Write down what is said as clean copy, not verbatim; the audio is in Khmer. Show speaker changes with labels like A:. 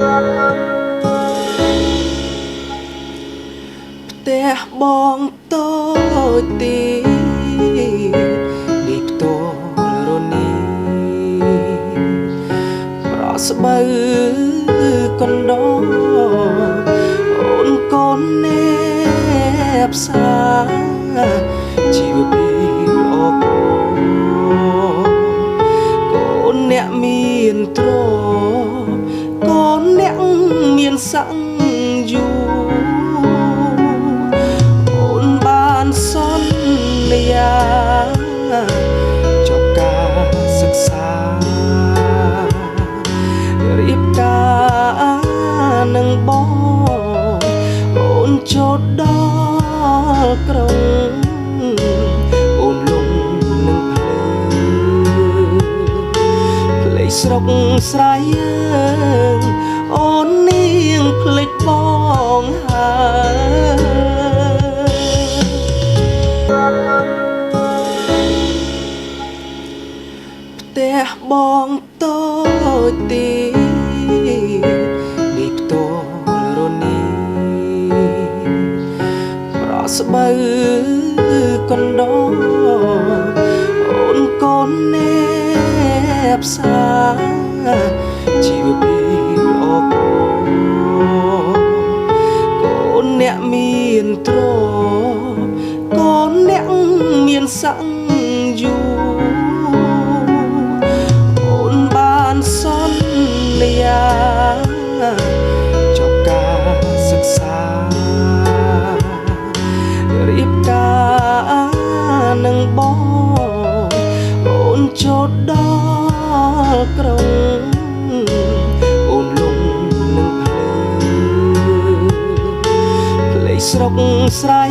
A: ផ្ទះបងតូចទីនេះផ្ទាល់រនីប្រស្បៅកណ្ដោអូនកូនណែផ្សាជីវភាពអកកូនអ្នកមានទ្រកូនអ្នកមានសង្យូអូនបានសន្យាចប់ការសិក្សារៀបការនឹងបងអូនចូលដល់ក្រុងអូនលំនឹងភ្លេចស្រុកស្រែអូននាងភ្លេចបងផ្ទះបងតូចទីនេះផ្ទាល់រនីប្រស្បៅកណ្ដោអូនកូនណែផ្សាជីវភាពអកកូនអ្នកមានទ្រកូនអ្នកមានសង្យូអូនបានសន្យាចប់ការសិក្សារៀបការនឹងបងអូនចូលដល់ក្រុងអូនលំនឹងភ្លេចស្រុកស្រែ